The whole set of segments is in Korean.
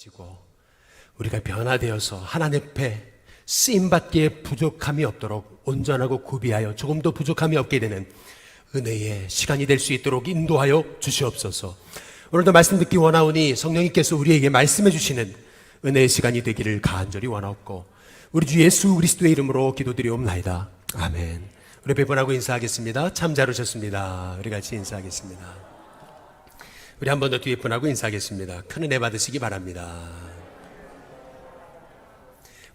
지고 우리가 변화되어서 하나님 앞에 쓰임받기에 부족함이 없도록 온전하고 구비하여 조금도 부족함이 없게 되는 은혜의 시간이 될 수 있도록 인도하여 주시옵소서. 오늘도 말씀 듣기 원하오니 성령님께서 우리에게 말씀해 주시는 은혜의 시간이 되기를 간절히 원하옵고 우리 주 예수 그리스도의 이름으로 기도드리옵나이다. 아멘. 우리 배분하고 인사하겠습니다. 참 잘 오셨습니다. 우리 같이 인사하겠습니다. 우리 한 번 더 뒤에 분하고 인사하겠습니다. 큰 은혜 받으시기 바랍니다.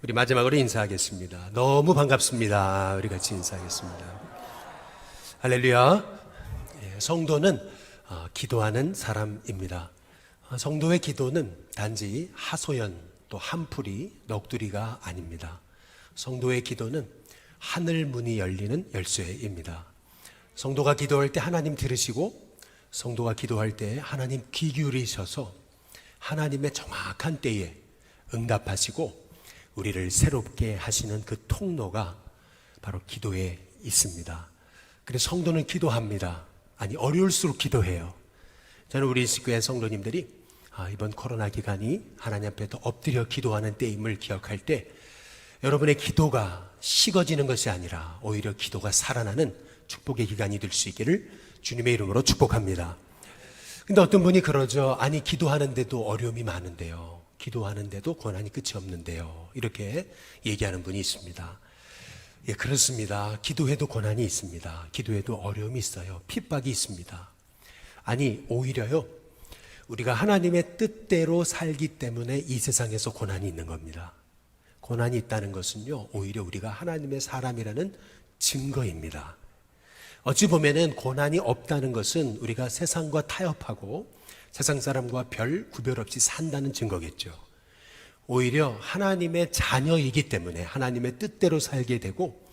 우리 마지막으로 인사하겠습니다. 너무 반갑습니다. 우리 같이 인사하겠습니다. 할렐루야. 성도는 기도하는 사람입니다. 성도의 기도는 단지 하소연 또 한풀이 넋두리가 아닙니다. 성도의 기도는 하늘 문이 열리는 열쇠입니다. 성도가 기도할 때 하나님 들으시고 성도가 기도할 때 하나님 귀 기울이셔서 하나님의 정확한 때에 응답하시고 우리를 새롭게 하시는 그 통로가 바로 기도에 있습니다. 그래서 성도는 기도합니다. 아니, 어려울수록 기도해요. 저는 우리 식구의 성도님들이 이번 코로나 기간이 하나님 앞에 더 엎드려 기도하는 때임을 기억할 때 여러분의 기도가 식어지는 것이 아니라 오히려 기도가 살아나는 축복의 기간이 될 수 있기를 주님의 이름으로 축복합니다. 근데 어떤 분이 그러죠. 아니, 기도하는데도 어려움이 많은데요. 기도하는데도 고난이 끝이 없는데요. 이렇게 얘기하는 분이 있습니다. 예, 그렇습니다. 기도해도 고난이 있습니다. 기도해도 어려움이 있어요. 핍박이 있습니다. 아니, 오히려요. 우리가 하나님의 뜻대로 살기 때문에 이 세상에서 고난이 있는 겁니다. 고난이 있다는 것은요, 오히려 우리가 하나님의 사람이라는 증거입니다. 어찌 보면은 고난이 없다는 것은 우리가 세상과 타협하고 세상 사람과 별 구별 없이 산다는 증거겠죠. 오히려 하나님의 자녀이기 때문에 하나님의 뜻대로 살게 되고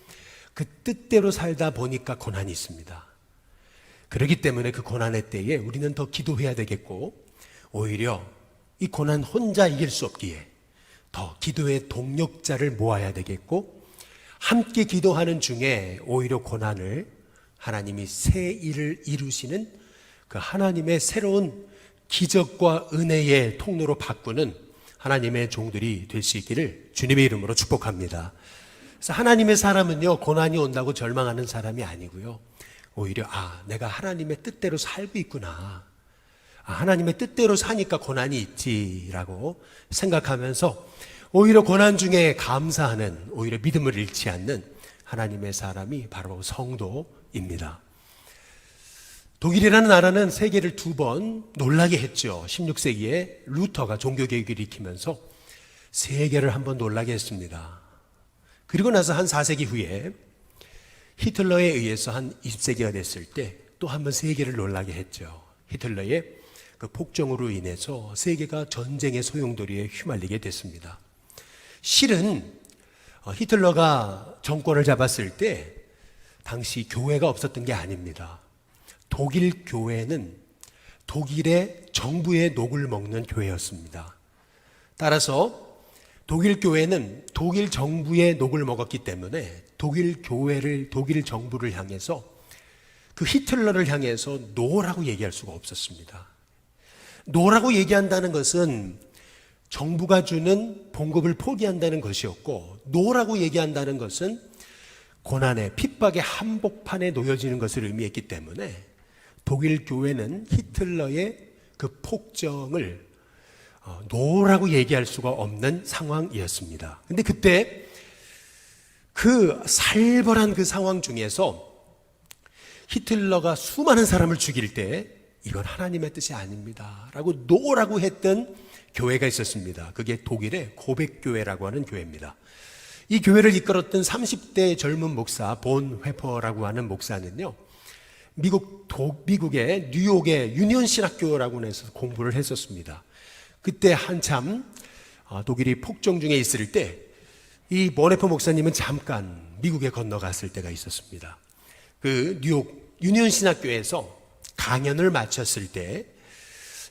그 뜻대로 살다 보니까 고난이 있습니다. 그렇기 때문에 그 고난의 때에 우리는 더 기도해야 되겠고 오히려 이 고난 혼자 이길 수 없기에 더 기도의 동력자를 모아야 되겠고 함께 기도하는 중에 오히려 고난을 하나님이 새 일을 이루시는 그 하나님의 새로운 기적과 은혜의 통로로 바꾸는 하나님의 종들이 될 수 있기를 주님의 이름으로 축복합니다. 그래서 하나님의 사람은요, 고난이 온다고 절망하는 사람이 아니고요. 오히려 내가 하나님의 뜻대로 살고 있구나. 하나님의 뜻대로 사니까 고난이 있지라고 생각하면서 오히려 고난 중에 감사하는, 오히려 믿음을 잃지 않는 하나님의 사람이 바로 성도입니다. 독일이라는 나라는 세계를 2번 놀라게 했죠. 16세기에 루터가 종교개혁을 일으키면서 세계를 한번 놀라게 했습니다. 그리고 나서 한 4세기 후에 히틀러에 의해서 한 20세기가 됐을 때 또 한번 세계를 놀라게 했죠. 히틀러의 그 폭정으로 인해서 세계가 전쟁의 소용돌이에 휘말리게 됐습니다. 실은 히틀러가 정권을 잡았을 때 당시 교회가 없었던 게 아닙니다. 독일 교회는 독일의 정부의 녹을 먹는 교회였습니다. 따라서 독일 교회는 독일 정부의 녹을 먹었기 때문에 독일 교회를, 독일 정부를 향해서 그 히틀러를 향해서 노라고 얘기할 수가 없었습니다. 노라고 얘기한다는 것은 정부가 주는 봉급을 포기한다는 것이었고, 노라고 얘기한다는 것은 고난의 핍박의 한복판에 놓여지는 것을 의미했기 때문에 독일 교회는 히틀러의 그 폭정을 노라고 얘기할 수가 없는 상황이었습니다. 근데 그때 그 살벌한 그 상황 중에서 히틀러가 수많은 사람을 죽일 때 이건 하나님의 뜻이 아닙니다 라고 노라고 했던 교회가 있었습니다. 그게 독일의 고백교회라고 하는 교회입니다. 이 교회를 이끌었던 30대 젊은 목사 본 회퍼라고 하는 목사는요, 미국의 뉴욕의 유니온 신학교라고 해서 공부를 했었습니다. 그때 한참 독일이 폭정 중에 있을 때 이 보네퍼 목사님은 잠깐 미국에 건너갔을 때가 있었습니다. 그 뉴욕 유니온 신학교에서 강연을 마쳤을 때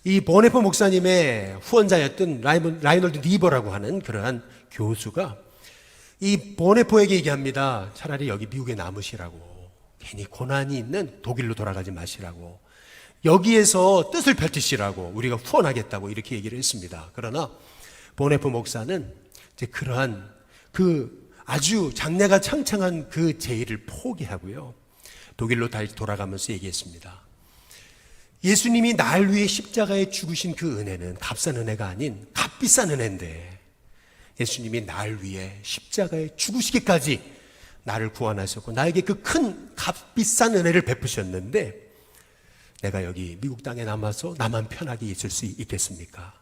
이 보네퍼 목사님의 후원자였던 라이놀드 니버라고 하는 그러한 교수가 이 보네퍼에게 얘기합니다. 차라리 여기 미국에 남으시라고. 괜히 고난이 있는 독일로 돌아가지 마시라고. 여기에서 뜻을 펼치시라고 우리가 후원하겠다고 이렇게 얘기를 했습니다. 그러나 보네프 목사는 이제 그러한 그 아주 장래가 창창한 그 제의를 포기하고요, 독일로 다시 돌아가면서 얘기했습니다. 예수님이 날 위해 십자가에 죽으신 그 은혜는 값싼 은혜가 아닌 값비싼 은혜인데, 예수님이 날 위해 십자가에 죽으시기까지 나를 구원하셨고 나에게 그 큰 값비싼 은혜를 베푸셨는데, 내가 여기 미국 땅에 남아서 나만 편하게 있을 수 있겠습니까?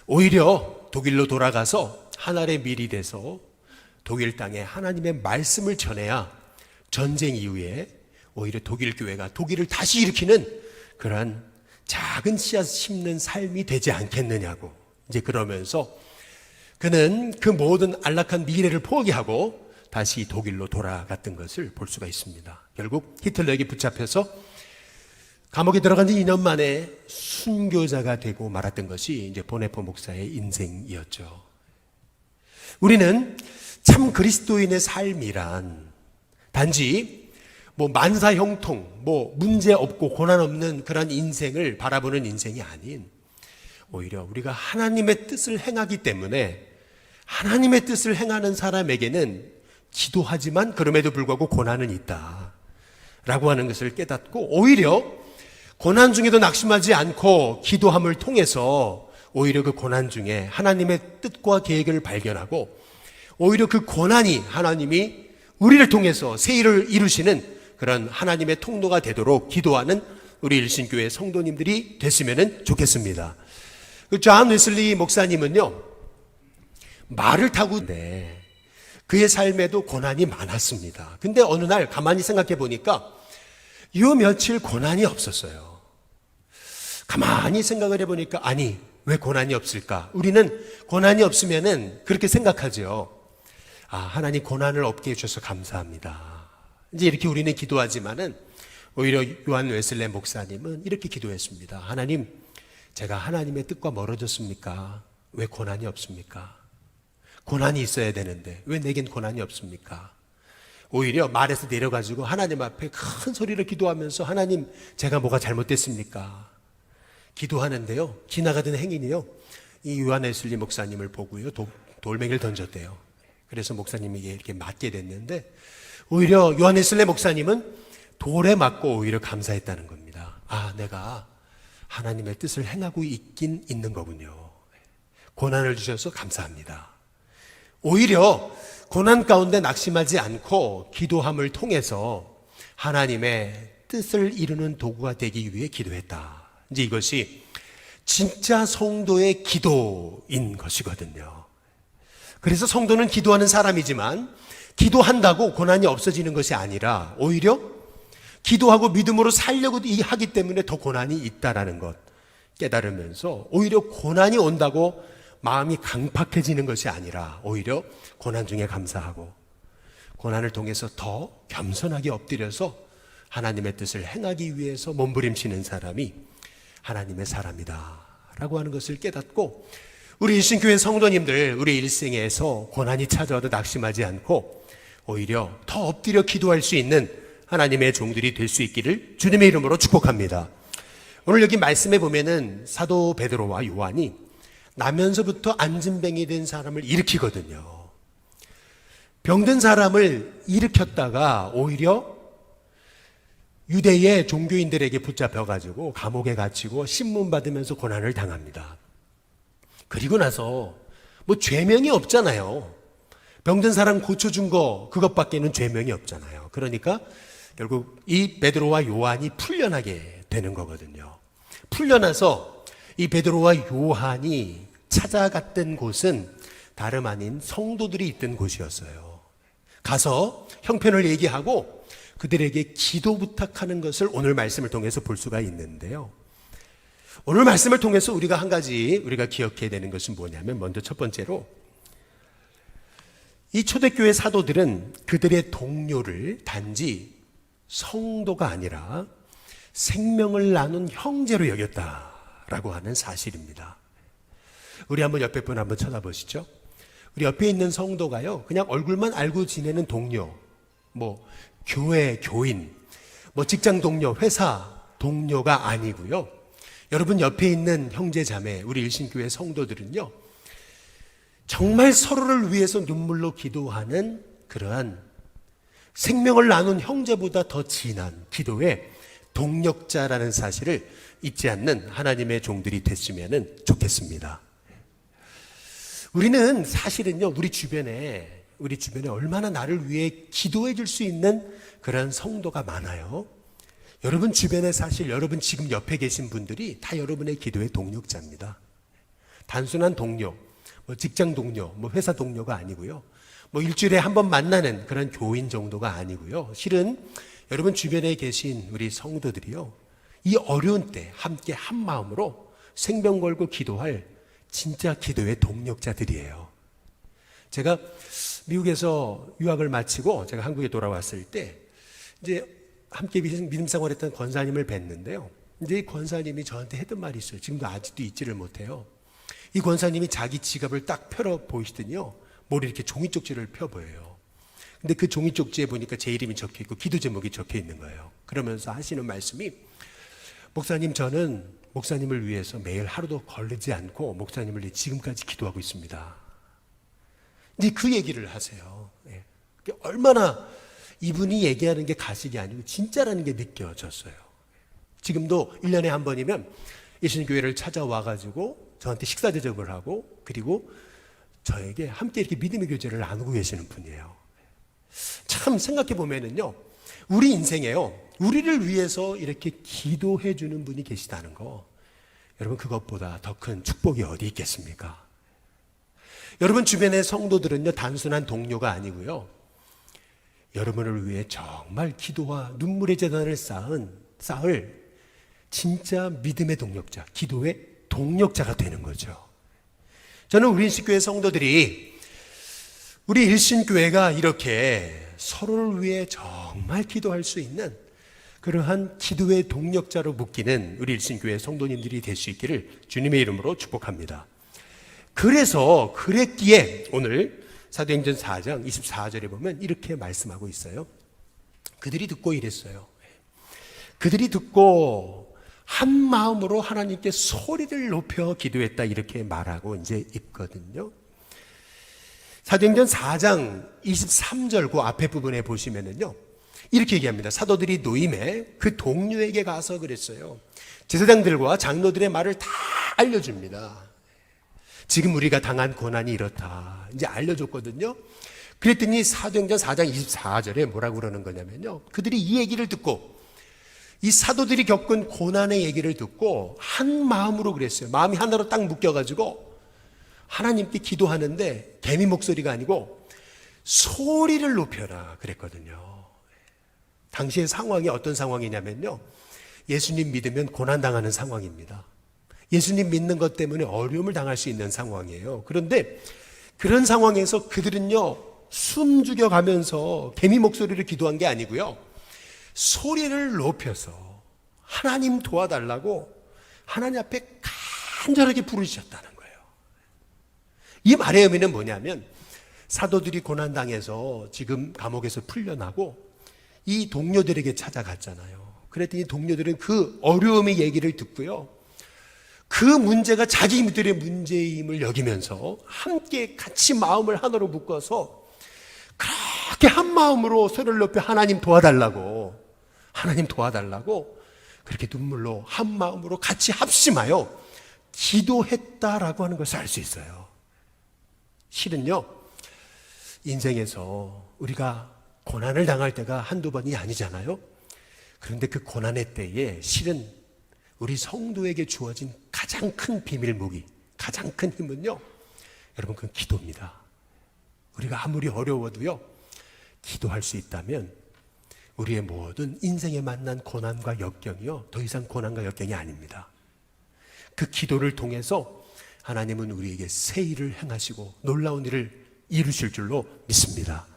오히려 독일로 돌아가서 한 알의 밀이 돼서 독일 땅에 하나님의 말씀을 전해야 전쟁 이후에 오히려 독일 교회가 독일을 다시 일으키는 그러한 작은 씨앗 심는 삶이 되지 않겠느냐고, 이제 그러면서 그는 그 모든 안락한 미래를 포기하고 다시 독일로 돌아갔던 것을 볼 수가 있습니다. 결국 히틀러에게 붙잡혀서 감옥에 들어간 지 2년 만에 순교자가 되고 말았던 것이 이제 보네프 목사의 인생이었죠. 우리는 참 그리스도인의 삶이란 단지 만사 형통, 문제 없고 고난 없는 그런 인생을 바라보는 인생이 아닌, 오히려 우리가 하나님의 뜻을 행하기 때문에 하나님의 뜻을 행하는 사람에게는 기도하지만 그럼에도 불구하고 고난은 있다 라고 하는 것을 깨닫고, 오히려 고난 중에도 낙심하지 않고 기도함을 통해서 오히려 그 고난 중에 하나님의 뜻과 계획을 발견하고, 오히려 그 고난이 하나님이 우리를 통해서 새 일을 이루시는 그런 하나님의 통로가 되도록 기도하는 우리 일신교회 성도님들이 됐으면 좋겠습니다. 존 웨슬리 목사님은요, 말을 타고 그의 삶에도 고난이 많았습니다. 근데 어느 날 가만히 생각해 보니까 요 며칠 고난이 없었어요. 가만히 생각을 해보니까, 아니 왜 고난이 없을까? 우리는 고난이 없으면은 그렇게 생각하죠. 하나님 고난을 없게 해주셔서 감사합니다. 이제 이렇게 우리는 기도하지만은 오히려 요한 웨슬레 목사님은 이렇게 기도했습니다. 하나님, 제가 하나님의 뜻과 멀어졌습니까? 왜 고난이 없습니까? 고난이 있어야 되는데 왜 내겐 고난이 없습니까? 오히려 말에서 내려가지고 하나님 앞에 큰 소리로 기도하면서, 하나님 제가 뭐가 잘못됐습니까? 기도하는데요, 지나가던 행인이요, 이 요한 웨슬리 목사님을 보고요 돌멩이를 던졌대요. 그래서 목사님에게 이렇게 맞게 됐는데, 오히려 요한 웨슬리 목사님은 돌에 맞고 오히려 감사했다는 겁니다. 내가 하나님의 뜻을 행하고 있긴 있는 거군요. 고난을 주셔서 감사합니다. 오히려 고난 가운데 낙심하지 않고 기도함을 통해서 하나님의 뜻을 이루는 도구가 되기 위해 기도했다. 이제 이것이 진짜 성도의 기도인 것이거든요. 그래서 성도는 기도하는 사람이지만 기도한다고 고난이 없어지는 것이 아니라 오히려 기도하고 믿음으로 살려고 하기 때문에 더 고난이 있다라는 것 깨달으면서, 오히려 고난이 온다고 마음이 강팍해지는 것이 아니라 오히려 고난 중에 감사하고 고난을 통해서 더 겸손하게 엎드려서 하나님의 뜻을 행하기 위해서 몸부림치는 사람이 하나님의 사람이다 라고 하는 것을 깨닫고, 우리 일신교회 성도님들, 우리 일생에서 고난이 찾아와도 낙심하지 않고 오히려 더 엎드려 기도할 수 있는 하나님의 종들이 될 수 있기를 주님의 이름으로 축복합니다. 오늘 여기 말씀에 보면은 사도 베드로와 요한이 나면서부터 안진뱅이 된 사람을 일으키거든요. 병든 사람을 일으켰다가 오히려 유대의 종교인들에게 붙잡혀가지고 감옥에 갇히고 신문 받으면서 고난을 당합니다. 그리고 나서 죄명이 없잖아요. 병든 사람 고쳐준 거 그것밖에는 죄명이 없잖아요. 그러니까 결국 이 베드로와 요한이 풀려나게 되는 거거든요. 풀려나서 이 베드로와 요한이 찾아갔던 곳은 다름 아닌 성도들이 있던 곳이었어요. 가서 형편을 얘기하고 그들에게 기도 부탁하는 것을 오늘 말씀을 통해서 볼 수가 있는데요. 오늘 말씀을 통해서 우리가 한 가지 우리가 기억해야 되는 것은 뭐냐면, 먼저 첫 번째로 이 초대교회 사도들은 그들의 동료를 단지 성도가 아니라 생명을 나눈 형제로 여겼다라고 하는 사실입니다. 우리 한번 옆에 분 한번 쳐다보시죠. 우리 옆에 있는 성도가요, 그냥 얼굴만 알고 지내는 동료, 교회 교인, 직장 동료, 회사 동료가 아니고요. 여러분 옆에 있는 형제 자매, 우리 일신교회 성도들은요, 정말 서로를 위해서 눈물로 기도하는 그러한 생명을 나눈 형제보다 더 진한 기도의 동력자라는 사실을 잊지 않는 하나님의 종들이 됐으면 좋겠습니다. 우리는 사실은요, 우리 주변에 얼마나 나를 위해 기도해 줄 수 있는 그런 성도가 많아요. 여러분 주변에 사실 여러분 지금 옆에 계신 분들이 다 여러분의 기도의 동력자입니다. 단순한 동료, 직장 동료, 회사 동료가 아니고요. 일주일에 한 번 만나는 그런 교인 정도가 아니고요. 실은 여러분 주변에 계신 우리 성도들이요, 이 어려운 때 함께 한 마음으로 생명 걸고 기도할 진짜 기도의 동력자들이에요. 제가 미국에서 유학을 마치고 제가 한국에 돌아왔을 때 이제 함께 믿음 생활했던 권사님을 뵀는데요. 이제 이 권사님이 저한테 했던 말이 있어요. 지금도 아직도 잊지를 못해요. 이 권사님이 자기 지갑을 딱 펴러 보이시더니요, 머리 이렇게 종이 쪽지를 펴 보여요. 근데 그 종이 쪽지에 보니까 제 이름이 적혀 있고 기도 제목이 적혀 있는 거예요. 그러면서 하시는 말씀이, 목사님, 저는 목사님을 위해서 매일 하루도 걸리지 않고 목사님을 위해 지금까지 기도하고 있습니다. 이제 그 얘기를 하세요. 얼마나 이분이 얘기하는 게 가식이 아니고 진짜라는 게 느껴졌어요. 지금도 1년에 한 번이면 예수님교회를 찾아와가지고 저한테 식사 대접을 하고, 그리고 저에게 함께 이렇게 믿음의 교제를 나누고 계시는 분이에요. 참 생각해 보면은요, 우리 인생에요, 우리를 위해서 이렇게 기도해 주는 분이 계시다는 거, 여러분 그것보다 더 큰 축복이 어디 있겠습니까? 여러분 주변의 성도들은요, 단순한 동료가 아니고요, 여러분을 위해 정말 기도와 눈물의 재단을 쌓을 진짜 믿음의 동력자, 기도의 동력자가 되는 거죠. 저는 우리 일신교회 성도들이, 우리 일신교회가 이렇게 서로를 위해 정말 기도할 수 있는 그러한 기도의 동력자로 묶이는 우리 일신교회 성도님들이 될 수 있기를 주님의 이름으로 축복합니다. 그랬기에 오늘 사도행전 4장 24절에 보면 이렇게 말씀하고 있어요. 그들이 듣고 이랬어요. 그들이 듣고 한 마음으로 하나님께 소리를 높여 기도했다, 이렇게 말하고 이제 있거든요. 사도행전 4장 23절 그 앞에 부분에 보시면은요, 이렇게 얘기합니다. 사도들이 노임에 그 동료에게 가서 그랬어요. 제사장들과 장로들의 말을 다 알려줍니다. 지금 우리가 당한 고난이 이렇다, 이제 알려줬거든요. 그랬더니 사도행전 4장 24절에 뭐라고 그러는 거냐면요, 그들이 이 얘기를 듣고, 이 사도들이 겪은 고난의 얘기를 듣고 한 마음으로 그랬어요. 마음이 하나로 딱 묶여가지고 하나님께 기도하는데 개미 목소리가 아니고 소리를 높여라 그랬거든요. 당시의 상황이 어떤 상황이냐면요, 예수님 믿으면 고난당하는 상황입니다. 예수님 믿는 것 때문에 어려움을 당할 수 있는 상황이에요. 그런데 그런 상황에서 그들은요, 숨 죽여가면서 개미 목소리를 기도한 게 아니고요, 소리를 높여서 하나님 도와달라고 하나님 앞에 간절하게 부르셨다는 거예요. 이 말의 의미는 뭐냐면, 사도들이 고난당해서 지금 감옥에서 풀려나고 이 동료들에게 찾아갔잖아요. 그랬더니 동료들은 그 어려움의 얘기를 듣고요, 그 문제가 자기들의 문제임을 여기면서 함께 같이 마음을 하나로 묶어서 그렇게 한 마음으로 소리를 높여 하나님 도와달라고 그렇게 눈물로 한 마음으로 같이 합심하여 기도했다라고 하는 것을 알 수 있어요. 실은요, 인생에서 우리가 고난을 당할 때가 한두 번이 아니잖아요. 그런데 그 고난의 때에 실은 우리 성도에게 주어진 가장 큰 비밀 무기, 가장 큰 힘은요, 여러분, 그건 기도입니다. 우리가 아무리 어려워도요, 기도할 수 있다면 우리의 모든 인생에 만난 고난과 역경이요, 더 이상 고난과 역경이 아닙니다. 그 기도를 통해서 하나님은 우리에게 새 일을 행하시고 놀라운 일을 이루실 줄로 믿습니다.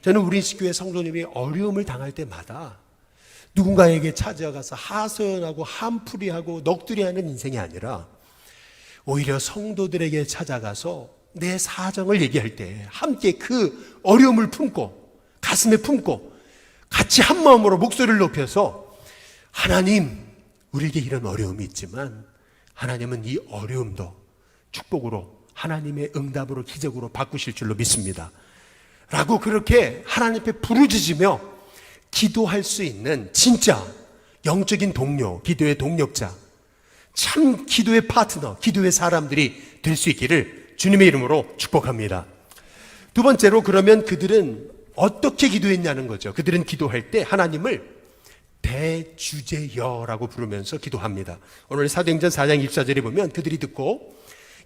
저는 우리 교회 성도님이 어려움을 당할 때마다 누군가에게 찾아가서 하소연하고 한풀이하고 넋두리하는 인생이 아니라 오히려 성도들에게 찾아가서 내 사정을 얘기할 때 함께 그 어려움을 품고 가슴에 품고 같이 한 마음으로 목소리를 높여서, 하나님, 우리에게 이런 어려움이 있지만 하나님은 이 어려움도 축복으로 하나님의 응답으로 기적으로 바꾸실 줄로 믿습니다. 라고 그렇게 하나님 앞에 부르짖으며 기도할 수 있는 진짜 영적인 동료, 기도의 동력자, 참 기도의 파트너, 기도의 사람들이 될 수 있기를 주님의 이름으로 축복합니다. 두 번째로, 그러면 그들은 어떻게 기도했냐는 거죠. 그들은 기도할 때 하나님을 대주제여라고 부르면서 기도합니다. 오늘 사도행전 4장 24절에 보면 그들이 듣고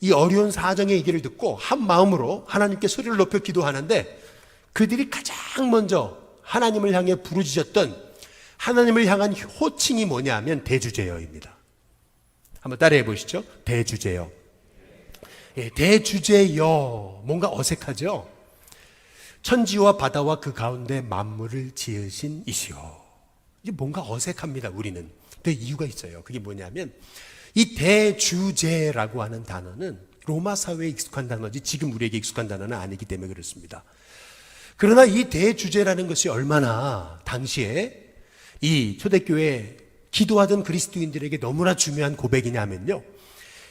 이 어려운 사정의 얘기를 듣고 한 마음으로 하나님께 소리를 높여 기도하는데, 그들이 가장 먼저 하나님을 향해 부르짖었던 하나님을 향한 호칭이 뭐냐면 대주제여입니다. 한번 따라해 보시죠. 대주제여. 예, 대주제여. 뭔가 어색하죠? 천지와 바다와 그 가운데 만물을 지으신 이시여. 이게 뭔가 어색합니다, 우리는. 근데 이유가 있어요. 그게 뭐냐면 이 대주제라고 하는 단어는 로마 사회에 익숙한 단어지 지금 우리에게 익숙한 단어는 아니기 때문에 그렇습니다. 그러나 이 대주제라는 것이 얼마나 당시에 이 초대교회 기도하던 그리스도인들에게 너무나 중요한 고백이냐면요,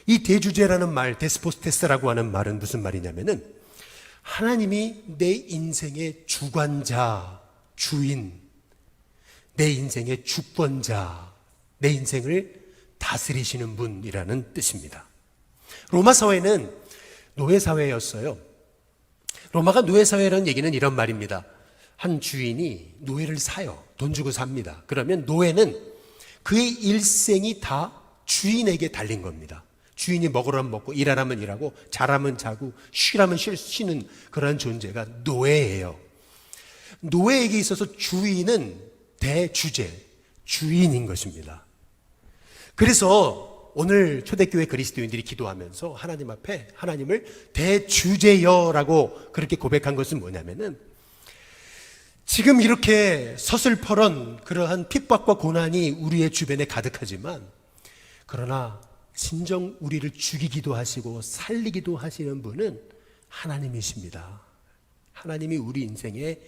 이 대주제라는 말, 데스포스테스라고 하는 말은 무슨 말이냐면은 하나님이 내 인생의 주관자, 주인, 내 인생의 주권자, 내 인생을 다스리시는 분이라는 뜻입니다. 로마 사회는 노예 사회였어요. 로마가 노예 사회라는 얘기는 이런 말입니다. 한 주인이 노예를 사요. 돈 주고 삽니다. 그러면 노예는 그의 일생이 다 주인에게 달린 겁니다. 주인이 먹으라면 먹고 일하라면 일하고 자라면 자고 쉬라면 쉬는 그런 존재가 노예예요. 노예에게 있어서 주인은 대주제, 주인인 것입니다. 그래서 오늘 초대교회 그리스도인들이 기도하면서 하나님 앞에 하나님을 대주제여라고 그렇게 고백한 것은 뭐냐면은, 지금 이렇게 서슬퍼런 그러한 핍박과 고난이 우리의 주변에 가득하지만, 그러나 진정 우리를 죽이기도 하시고 살리기도 하시는 분은 하나님이십니다. 하나님이 우리 인생의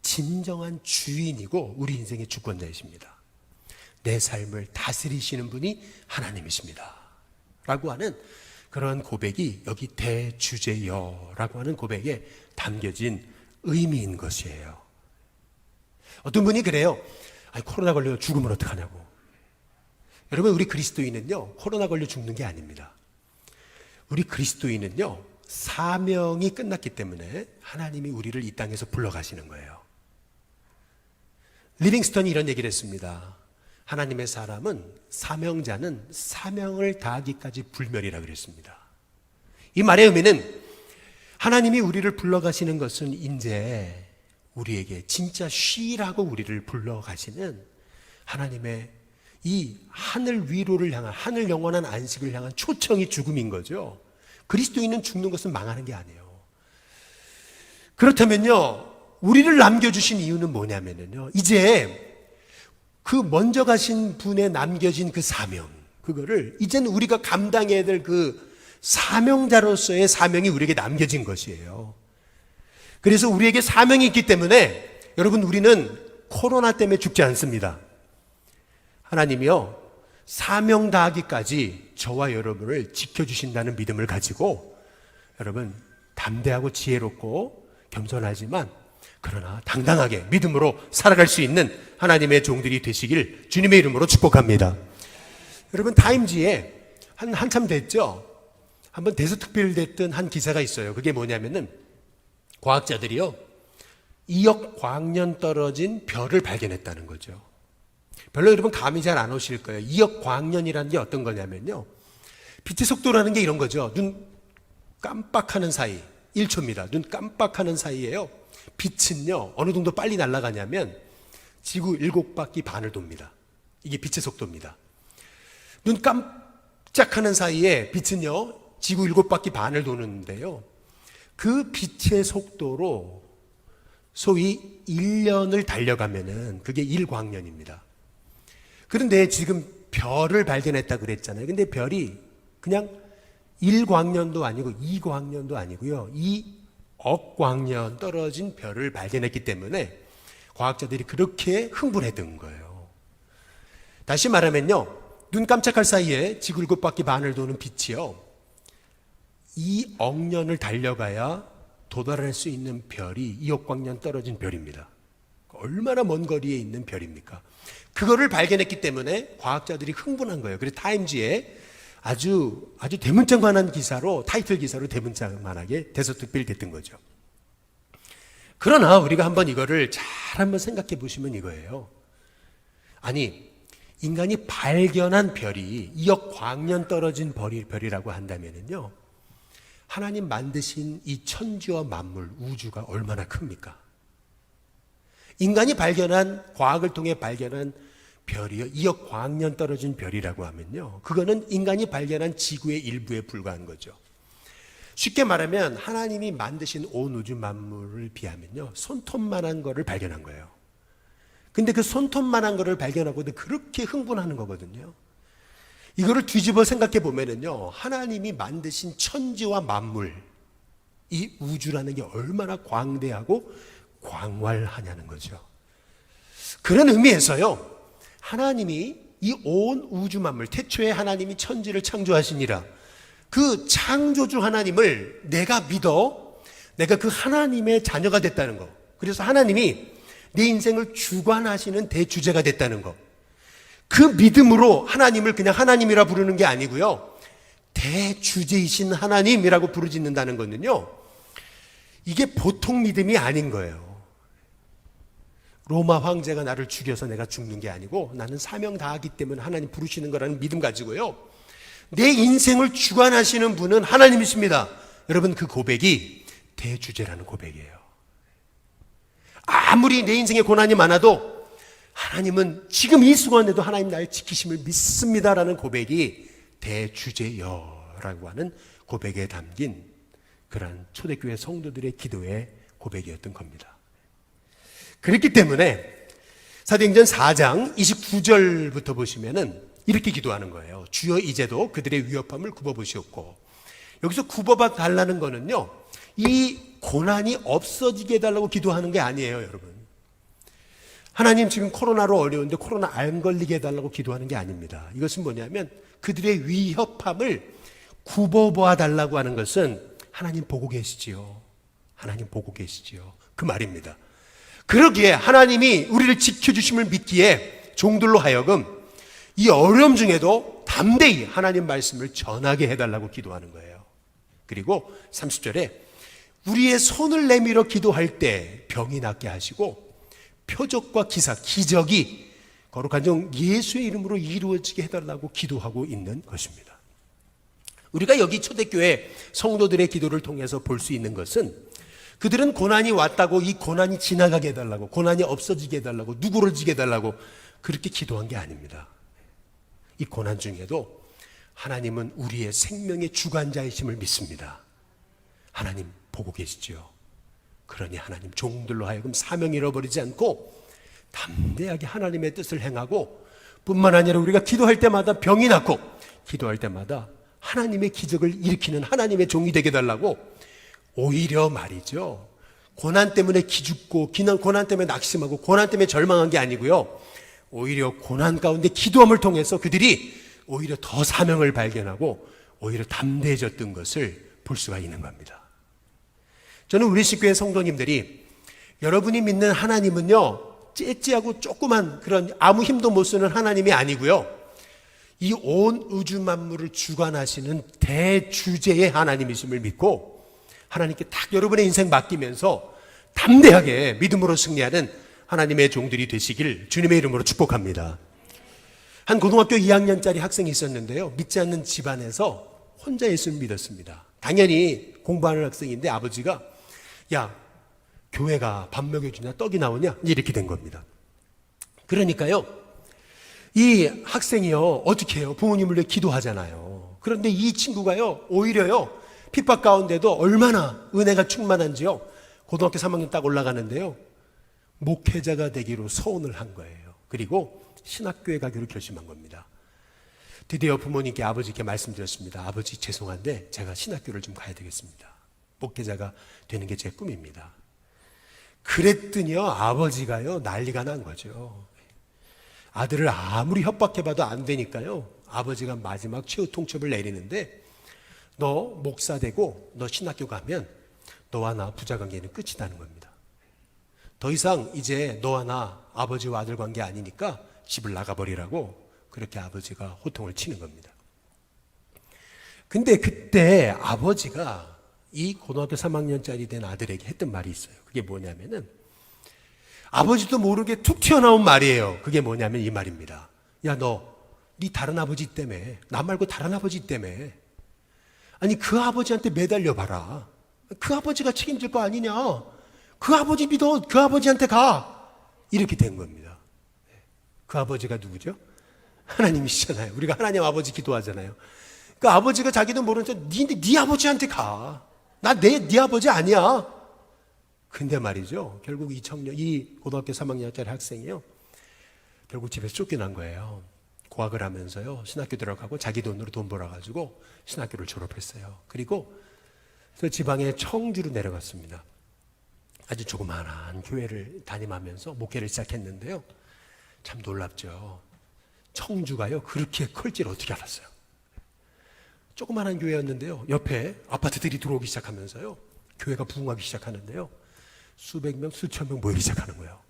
진정한 주인이고 우리 인생의 주권자이십니다. 내 삶을 다스리시는 분이 하나님이십니다. 라고 하는 그런 고백이 여기 대주제여라고 하는 고백에 담겨진 의미인 것이에요. 어떤 분이 그래요. 코로나 걸려 죽으면 어떡하냐고. 여러분, 우리 그리스도인은요, 코로나 걸려 죽는 게 아닙니다. 우리 그리스도인은요, 사명이 끝났기 때문에 하나님이 우리를 이 땅에서 불러가시는 거예요. 리빙스턴이 이런 얘기를 했습니다. 하나님의 사람은, 사명자는 사명을 다하기까지 불멸이라 그랬습니다. 이 말의 의미는 하나님이 우리를 불러가시는 것은 이제 우리에게 진짜 쉬라고 우리를 불러가시는 하나님의 이 하늘 위로를 향한, 하늘 영원한 안식을 향한 초청이 죽음인 거죠. 그리스도인은 죽는 것은 망하는 게 아니에요. 그렇다면요, 우리를 남겨주신 이유는 뭐냐면요, 이제 그 먼저 가신 분에 남겨진 그 사명, 그거를 이제는 우리가 감당해야 될 그 사명자로서의 사명이 우리에게 남겨진 것이에요. 그래서 우리에게 사명이 있기 때문에 여러분, 우리는 코로나 때문에 죽지 않습니다. 하나님이요, 사명 다하기까지 저와 여러분을 지켜주신다는 믿음을 가지고 여러분, 담대하고 지혜롭고 겸손하지만 그러나 당당하게 믿음으로 살아갈 수 있는 하나님의 종들이 되시길 주님의 이름으로 축복합니다. 여러분, 타임지에 한참 됐죠? 한번 대서특필됐던 한 기사가 있어요. 그게 뭐냐면은 과학자들이요, 2억 광년 떨어진 별을 발견했다는 거죠. 별로 여러분 감이 잘 안 오실 거예요. 2억 광년이라는 게 어떤 거냐면요, 빛의 속도라는 게 이런 거죠. 눈 깜빡하는 사이, 1초입니다. 눈 깜빡하는 사이에요, 빛은요 어느 정도 빨리 날아가냐면 지구 7바퀴 반을 돕니다. 이게 빛의 속도입니다. 눈 깜짝하는 사이에 빛은요 지구 7바퀴 반을 도는데요, 그 빛의 속도로 소위 1년을 달려가면은 그게 1광년입니다. 그런데 지금 별을 발견했다 그랬잖아요. 근데 별이 그냥 1광년도 아니고 2광년도 아니고요, 2억 광년 떨어진 별을 발견했기 때문에 과학자들이 그렇게 흥분했던 거예요. 다시 말하면요, 눈 깜짝할 사이에 지구 7바퀴 반을 도는 빛이요, 2억 년을 달려가야 도달할 수 있는 별이 2억 광년 떨어진 별입니다. 얼마나 먼 거리에 있는 별입니까? 그거를 발견했기 때문에 과학자들이 흥분한 거예요. 그래서 타임지에 아주 대문짝만한 기사로, 타이틀 기사로 대문짝만하게 대서특필됐던 거죠. 그러나 우리가 한번 이거를 잘 한번 생각해 보시면 이거예요. 아니, 인간이 발견한 별이 2억 광년 떨어진 별이라고 한다면요, 하나님 만드신 이 천지와 만물, 우주가 얼마나 큽니까? 인간이 발견한, 과학을 통해 발견한 별이요, 2억 광년 떨어진 별이라고 하면요, 그거는 인간이 발견한 지구의 일부에 불과한 거죠. 쉽게 말하면 하나님이 만드신 온 우주 만물을 비하면요, 손톱만한 거를 발견한 거예요. 근데 그 손톱만한 거를 발견하고도 그렇게 흥분하는 거거든요. 이거를 뒤집어 생각해 보면은요, 하나님이 만드신 천지와 만물, 이 우주라는 게 얼마나 광대하고 광활하냐는 거죠. 그런 의미에서요, 하나님이 이 온 우주 만물, 태초에 하나님이 천지를 창조하시니라, 그 창조주 하나님을 내가 믿어, 내가 그 하나님의 자녀가 됐다는 거, 그래서 하나님이 내 인생을 주관하시는 대주제가 됐다는 거, 그 믿음으로 하나님을 그냥 하나님이라 부르는 게 아니고요, 대주제이신 하나님이라고 부르짖는다는 거는요, 이게 보통 믿음이 아닌 거예요. 로마 황제가 나를 죽여서 내가 죽는 게 아니고 나는 사명 다하기 때문에 하나님 부르시는 거라는 믿음 가지고요, 내 인생을 주관하시는 분은 하나님이십니다. 여러분, 그 고백이 대주제라는 고백이에요. 아무리 내 인생에 고난이 많아도 하나님은 지금 이 순간에도 하나님 나를 지키심을 믿습니다라는 고백이 대주제여라고 하는 고백에 담긴 그러한 초대교회 성도들의 기도의 고백이었던 겁니다. 그렇기 때문에 사도행전 4장 29절부터 보시면은 이렇게 기도하는 거예요. 주여 이제도 그들의 위협함을 굽어보시옵고, 여기서 굽어봐 달라는 거는요, 이 고난이 없어지게 해달라고 기도하는 게 아니에요, 여러분. 하나님 지금 코로나로 어려운데 코로나 안 걸리게 해달라고 기도하는 게 아닙니다. 이것은 뭐냐면 그들의 위협함을 굽어봐 달라고 하는 것은 하나님 보고 계시지요. 하나님 보고 계시지요. 그 말입니다. 그러기에 하나님이 우리를 지켜주심을 믿기에 종들로 하여금 이 어려움 중에도 담대히 하나님 말씀을 전하게 해달라고 기도하는 거예요. 그리고 30절에 우리의 손을 내밀어 기도할 때 병이 낫게 하시고 표적과 기사, 기적이 거룩한 종 예수의 이름으로 이루어지게 해달라고 기도하고 있는 것입니다. 우리가 여기 초대교회 성도들의 기도를 통해서 볼 수 있는 것은, 그들은 고난이 왔다고 이 고난이 지나가게 해달라고, 고난이 없어지게 해달라고, 누그러지게 해달라고 그렇게 기도한 게 아닙니다. 이 고난 중에도 하나님은 우리의 생명의 주관자이심을 믿습니다. 하나님 보고 계시죠. 그러니 하나님 종들로 하여금 사명 잃어버리지 않고 담대하게 하나님의 뜻을 행하고, 뿐만 아니라 우리가 기도할 때마다 병이 낫고 기도할 때마다 하나님의 기적을 일으키는 하나님의 종이 되게 해달라고, 오히려 말이죠, 고난 때문에 기죽고 고난 때문에 낙심하고 고난 때문에 절망한 게 아니고요, 오히려 고난 가운데 기도함을 통해서 그들이 오히려 더 사명을 발견하고 오히려 담대해졌던 것을 볼 수가 있는 겁니다. 저는 우리 식구의 성도님들이, 여러분이 믿는 하나님은요, 째째하고 조그만 그런 아무 힘도 못 쓰는 하나님이 아니고요, 이 온 우주 만물을 주관하시는 대주제의 하나님이심을 믿고 하나님께 딱 여러분의 인생 맡기면서 담대하게 믿음으로 승리하는 하나님의 종들이 되시길 주님의 이름으로 축복합니다. 한 고등학교 2학년짜리 학생이 있었는데요, 믿지 않는 집안에서 혼자 예수를 믿었습니다. 당연히 공부하는 학생인데 아버지가, 야, 교회가 밥 먹여주냐, 떡이 나오냐, 이렇게 된 겁니다. 그러니까요, 이 학생이요, 어떻게 해요? 부모님을 위해 기도하잖아요. 그런데 이 친구가요, 오히려요, 핍박 가운데도 얼마나 은혜가 충만한지요, 고등학교 3학년 딱 올라가는데요, 목회자가 되기로 소원을 한 거예요. 그리고 신학교에 가기로 결심한 겁니다. 드디어 부모님께, 아버지께 말씀드렸습니다. 아버지, 죄송한데 제가 신학교를 좀 가야 되겠습니다. 목회자가 되는 게 제 꿈입니다. 그랬더니요, 아버지가요, 난리가 난 거죠. 아들을 아무리 협박해봐도 안 되니까요, 아버지가 마지막 최후 통첩을 내리는데 너 목사 되고 너 신학교 가면 너와 나 부자 관계는 끝이다는 겁니다. 더 이상 이제 너와 나 아버지와 아들 관계 아니니까 집을 나가버리라고 그렇게 아버지가 호통을 치는 겁니다. 근데 그때 아버지가 이 고등학교 3학년짜리 된 아들에게 했던 말이 있어요. 그게 뭐냐면은 아버지도 모르게 툭 튀어나온 말이에요. 그게 뭐냐면 이 말입니다. 야, 너 네 다른 아버지 때문에, 나 말고 다른 아버지 때문에 아니 그 아버지한테 매달려 봐라. 그 아버지가 책임질 거 아니냐. 그 아버지 믿어. 그 아버지한테 가. 이렇게 된 겁니다. 그 아버지가 누구죠? 하나님이시잖아요. 우리가 하나님 아버지 기도하잖아요. 그 아버지가 자기도 모르는 척 네 아버지한테 가. 나 네 아버지 아니야. 근데 말이죠. 결국 이 청년, 이 고등학교 3학년짜리 학생이요. 결국 집에서 쫓겨난 거예요. 고학을 하면서요. 신학교 들어가고 자기 돈으로 돈 벌어가지고 신학교를 졸업했어요. 그리고 그 지방의 청주로 내려갔습니다. 아주 조그마한 교회를 담임하면서 목회를 시작했는데요. 참 놀랍죠. 청주가요. 그렇게 클 줄 어떻게 알았어요. 조그마한 교회였는데요. 옆에 아파트들이 들어오기 시작하면서요. 교회가 부흥하기 시작하는데요. 수백 명, 수천 명 모이기 시작하는 거예요.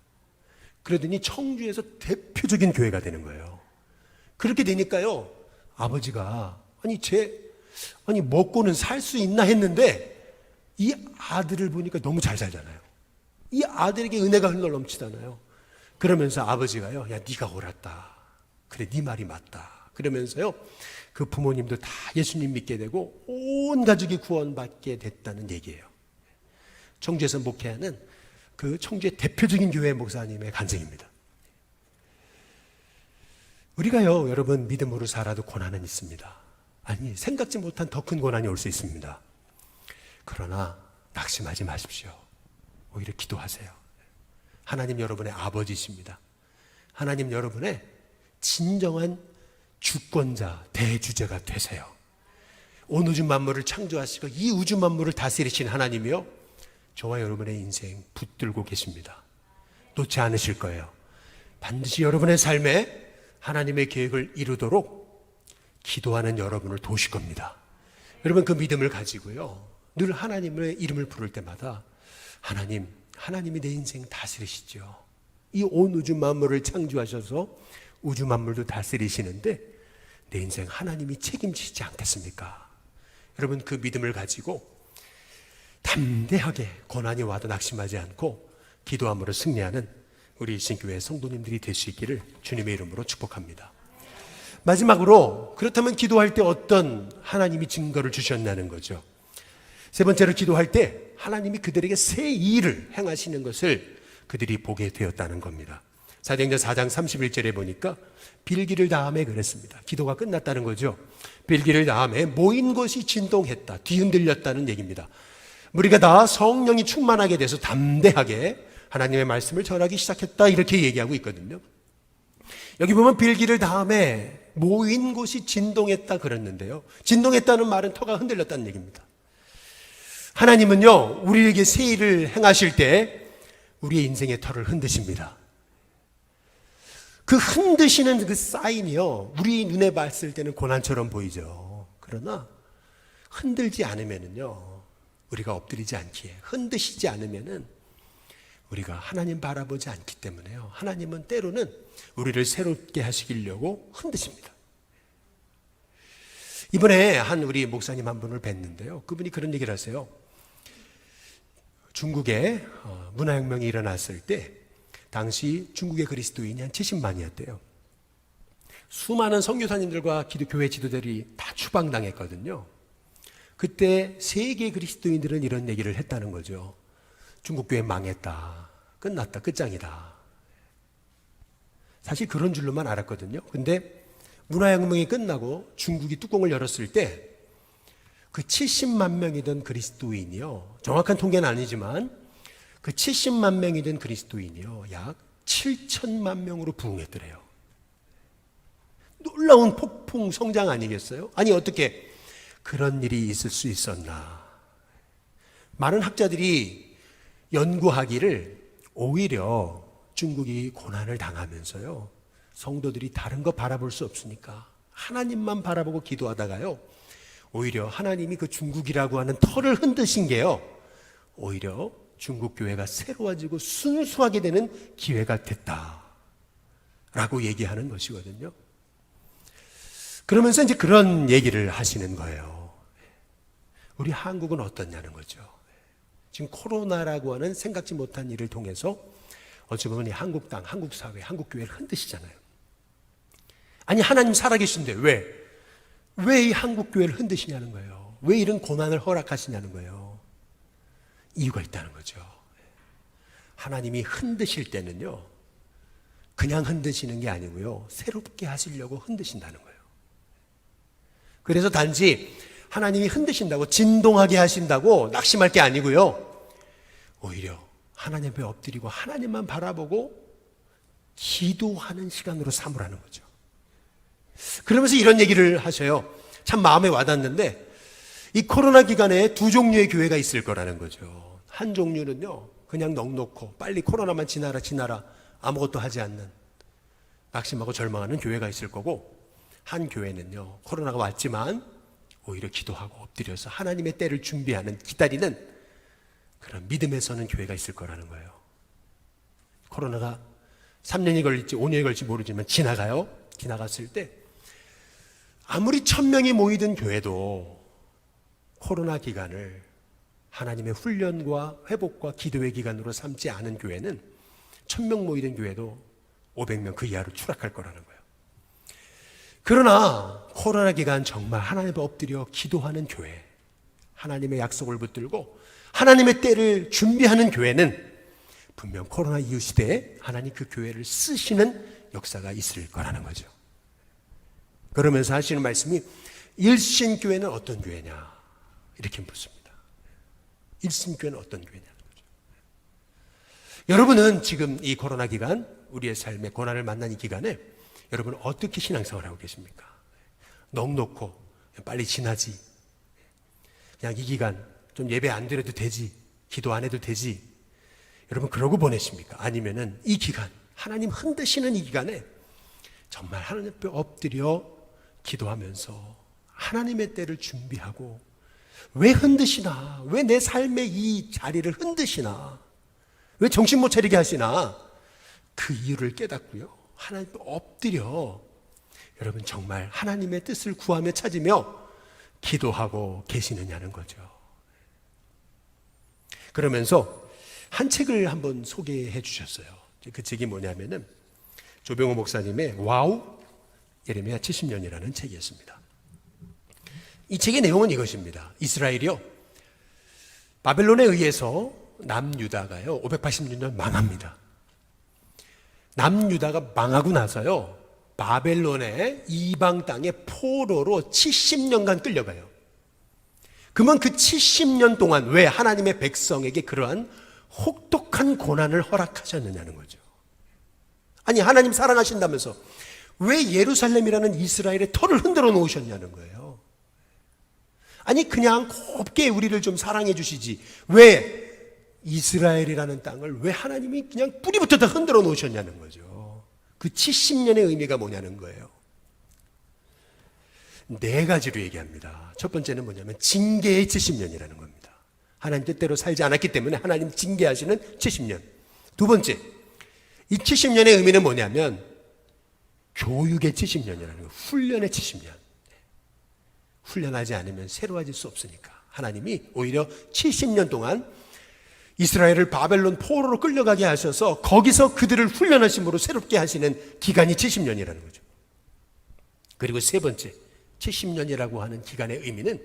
그러더니 청주에서 대표적인 교회가 되는 거예요. 그렇게 되니까요. 아버지가 아니 먹고는 살 수 있나 했는데 이 아들을 보니까 너무 잘 살잖아요. 이 아들에게 은혜가 흘러넘치잖아요. 그러면서 아버지가요. 야, 네가 옳았다. 그래, 네 말이 맞다. 그러면서요. 그 부모님도 다 예수님 믿게 되고 온 가족이 구원받게 됐다는 얘기예요. 청주에서 목회하는 그 청주의 대표적인 교회 목사님의 간증입니다. 우리가요, 여러분 믿음으로 살아도 고난은 있습니다. 아니, 생각지 못한 더 큰 고난이 올 수 있습니다. 그러나 낙심하지 마십시오. 오히려 기도하세요. 하나님 여러분의 아버지십니다. 하나님 여러분의 진정한 주권자, 대주제가 되세요. 온 우주 만물을 창조하시고 이 우주 만물을 다스리신 하나님이요, 저와 여러분의 인생 붙들고 계십니다. 놓지 않으실 거예요. 반드시 여러분의 삶에 하나님의 계획을 이루도록 기도하는 여러분을 도우실 겁니다. 여러분 그 믿음을 가지고요, 늘 하나님의 이름을 부를 때마다 하나님이 내 인생 다스리시죠. 이 온 우주 만물을 창조하셔서 우주 만물도 다스리시는데 내 인생 하나님이 책임지지 않겠습니까? 여러분 그 믿음을 가지고 담대하게 고난이 와도 낙심하지 않고 기도함으로 승리하는 우리 신교회 성도님들이 될 수 있기를 주님의 이름으로 축복합니다. 마지막으로 그렇다면 기도할 때 어떤 하나님이 증거를 주셨냐는 거죠. 세 번째로 기도할 때 하나님이 그들에게 새 일을 행하시는 것을 그들이 보게 되었다는 겁니다. 사도행전 4장 31절에 보니까 빌기를 다음에 그랬습니다. 기도가 끝났다는 거죠. 빌기를 다음에 모인 것이 진동했다, 뒤흔들렸다는 얘기입니다. 우리가 다 성령이 충만하게 돼서 담대하게 하나님의 말씀을 전하기 시작했다, 이렇게 얘기하고 있거든요. 여기 보면 빌기를 다음에 모인 곳이 진동했다 그랬는데요. 진동했다는 말은 터가 흔들렸다는 얘기입니다. 하나님은요, 우리에게 새 일을 행하실 때 우리의 인생의 터를 흔드십니다. 그 흔드시는 그 사인이요, 우리 눈에 봤을 때는 고난처럼 보이죠. 그러나 흔들지 않으면은요, 우리가 엎드리지 않기에, 흔드시지 않으면은 우리가 하나님 바라보지 않기 때문에요, 하나님은 때로는 우리를 새롭게 하시려고 흔드십니다. 이번에 한 우리 목사님 한 분을 뵀는데요, 그분이 그런 얘기를 하세요. 중국에 문화혁명이 일어났을 때 당시 중국의 그리스도인이 한 70만이었대요. 수많은 선교사님들과 기독교회 지도자들이 다 추방당했거든요. 그때 세계 그리스도인들은 이런 얘기를 했다는 거죠. 중국교회 망했다, 끝났다, 끝장이다. 사실 그런 줄로만 알았거든요. 근데 문화혁명이 끝나고 중국이 뚜껑을 열었을 때 그 70만 명이던 그리스도인이요, 정확한 통계는 아니지만 그 70만 명이 된 그리스도인이요, 약 7천만 명으로 부흥했더래요. 놀라운 폭풍 성장 아니겠어요? 아니 어떻게 그런 일이 있을 수 있었나. 많은 학자들이 연구하기를 오히려 중국이 고난을 당하면서요, 성도들이 다른 거 바라볼 수 없으니까 하나님만 바라보고 기도하다가요, 오히려 하나님이 그 중국이라고 하는 터를 흔드신 게요, 오히려 중국 교회가 새로워지고 순수하게 되는 기회가 됐다라고 얘기하는 것이거든요. 그러면서 이제 그런 얘기를 하시는 거예요. 우리 한국은 어떻냐는 거죠. 지금 코로나라고 하는 생각지 못한 일을 통해서 어찌 보면 이 한국 땅, 한국 사회, 한국 교회를 흔드시잖아요. 아니, 하나님 살아계신데 왜 이 한국 교회를 흔드시냐는 거예요. 왜 이런 고난을 허락하시냐는 거예요. 이유가 있다는 거죠. 하나님이 흔드실 때는요, 그냥 흔드시는 게 아니고요, 새롭게 하시려고 흔드신다는 거예요. 그래서 단지 하나님이 흔드신다고, 진동하게 하신다고 낙심할 게 아니고요, 오히려 하나님 앞에 엎드리고 하나님만 바라보고 기도하는 시간으로 삼으라는 거죠. 그러면서 이런 얘기를 하셔요. 참 마음에 와닿는데, 이 코로나 기간에 두 종류의 교회가 있을 거라는 거죠. 한 종류는요, 그냥 넋놓고 빨리 코로나만 지나라 아무것도 하지 않는, 낙심하고 절망하는 교회가 있을 거고, 한 교회는요, 코로나가 왔지만 오히려 기도하고 엎드려서 하나님의 때를 준비하는, 기다리는 그런 믿음에 서는 교회가 있을 거라는 거예요. 코로나가 3년이 걸릴지 5년이 걸릴지 모르지만 지나가요. 지나갔을 때 아무리 1000명이 모이던 교회도 코로나 기간을 하나님의 훈련과 회복과 기도의 기간으로 삼지 않은 교회는, 1000명 모이던 교회도 500명 그 이하로 추락할 거라는 거예요. 그러나 코로나 기간 정말 하나님 앞에 엎드려 기도하는 교회, 하나님의 약속을 붙들고 하나님의 때를 준비하는 교회는 분명 코로나 이후 시대에 하나님 그 교회를 쓰시는 역사가 있을 거라는 거죠. 그러면서 하시는 말씀이, 일신교회는 어떤 교회냐 이렇게 묻습니다. 일신교회는 어떤 교회냐는 거죠. 여러분은 지금 이 코로나 기간, 우리의 삶의 고난을 만난 이 기간에 여러분 어떻게 신앙생활을 하고 계십니까? 넋놓고 빨리 지나지, 그냥 이 기간 좀 예배 안 드려도 되지, 기도 안 해도 되지, 여러분 그러고 보내십니까? 아니면은 이 기간, 하나님 흔드시는 이 기간에 정말 하나님 앞에 엎드려 기도하면서 하나님의 때를 준비하고, 왜 흔드시나, 왜 내 삶의 이 자리를 흔드시나, 왜 정신 못 차리게 하시나, 그 이유를 깨닫고요, 하나님 앞에 엎드려 여러분 정말 하나님의 뜻을 구하며 찾으며 기도하고 계시느냐는 거죠. 그러면서 한 책을 한번 소개해 주셨어요. 그 책이 뭐냐면은 조병호 목사님의 와우 예레미야 70년이라는 책이었습니다. 이 책의 내용은 이것입니다. 이스라엘이요, 바벨론에 의해서 남유다가요 586년 망합니다. 남유다가 망하고 나서요, 바벨론의 이방 땅에 포로로 70년간 끌려가요. 그러면 그 70년 동안 왜 하나님의 백성에게 그러한 혹독한 고난을 허락하셨느냐는 거죠. 아니, 하나님 사랑하신다면서 왜 예루살렘이라는 이스라엘의 터를 흔들어 놓으셨냐는 거예요. 아니, 그냥 곱게 우리를 좀 사랑해 주시지, 왜 이스라엘이라는 땅을 왜 하나님이 그냥 뿌리부터 다 흔들어 놓으셨냐는 거죠. 그 70년의 의미가 뭐냐는 거예요. 네 가지로 얘기합니다. 첫 번째는 뭐냐면 징계의 70년이라는 겁니다. 하나님 뜻대로 살지 않았기 때문에 하나님 징계하시는 70년. 두 번째, 이 70년의 의미는 뭐냐면 교육의 70년이라는 거예요. 훈련의 70년. 훈련하지 않으면 새로워질 수 없으니까 하나님이 오히려 70년 동안 이스라엘을 바벨론 포로로 끌려가게 하셔서 거기서 그들을 훈련하심으로 새롭게 하시는 기간이 70년이라는 거죠. 그리고 세 번째, 70년이라고 하는 기간의 의미는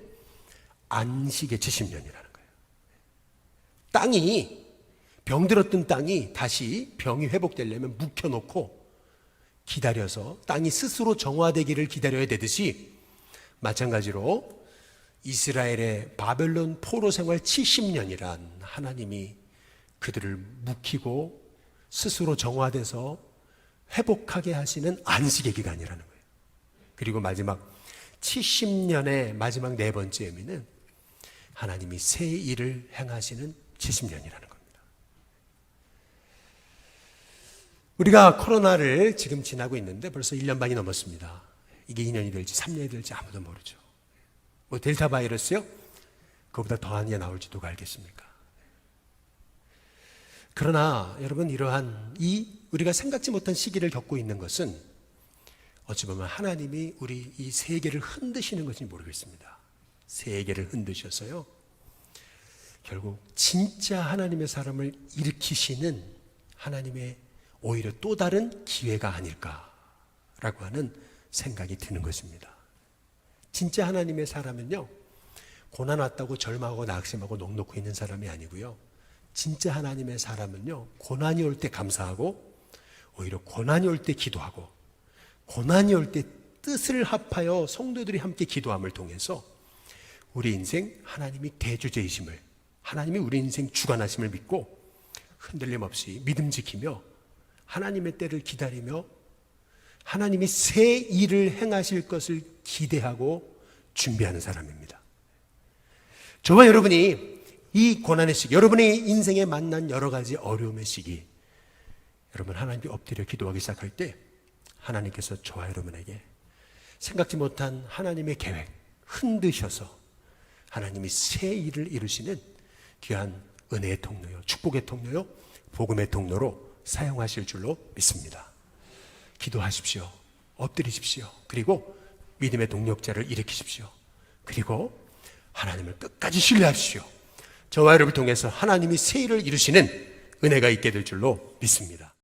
안식의 70년이라는 거예요. 땅이, 병들었던 땅이 다시 병이 회복되려면 묵혀놓고 기다려서 땅이 스스로 정화되기를 기다려야 되듯이, 마찬가지로 이스라엘의 바벨론 포로 생활 70년이란 하나님이 그들을 묵히고 스스로 정화돼서 회복하게 하시는 안식의 기간이라는 거예요. 그리고 마지막 70년의 마지막 네 번째 의미는 하나님이 새 일을 행하시는 70년이라는 겁니다. 우리가 코로나를 지금 지나고 있는데 벌써 1년 반이 넘었습니다. 이게 2년이 될지 3년이 될지 아무도 모르죠. 뭐 델타 바이러스요? 그보다 더한 게 나올지 누가 알겠습니까? 그러나 여러분, 이러한 우리가 생각지 못한 시기를 겪고 있는 것은 어찌 보면 하나님이 우리 이 세계를 흔드시는 것인지 모르겠습니다. 세계를 흔드셔서요, 결국 진짜 하나님의 사람을 일으키시는 하나님의 오히려 또 다른 기회가 아닐까라고 하는 생각이 드는 것입니다. 진짜 하나님의 사람은요, 고난 왔다고 절망하고 낙심하고 넋 놓고 있는 사람이 아니고요, 진짜 하나님의 사람은요, 고난이 올 때 감사하고 오히려 고난이 올 때 기도하고 고난이 올 때 뜻을 합하여 성도들이 함께 기도함을 통해서 우리 인생 하나님이 대주제이심을, 하나님이 우리 인생 주관하심을 믿고 흔들림 없이 믿음 지키며 하나님의 때를 기다리며 하나님이 새 일을 행하실 것을 기대하고 준비하는 사람입니다. 저와 여러분이 이 고난의 시기, 여러분의 인생에 만난 여러 가지 어려움의 시기, 여러분 하나님께 엎드려 기도하기 시작할 때 하나님께서 저와 여러분에게 생각지 못한 하나님의 계획 흔드셔서 하나님이 새 일을 이루시는 귀한 은혜의 통로요, 축복의 통로요, 복음의 통로로 사용하실 줄로 믿습니다. 기도하십시오. 엎드리십시오. 그리고 믿음의 동력자를 일으키십시오. 그리고 하나님을 끝까지 신뢰하십시오. 저와 여러분을 통해서 하나님이 새 일을 이루시는 은혜가 있게 될 줄로 믿습니다.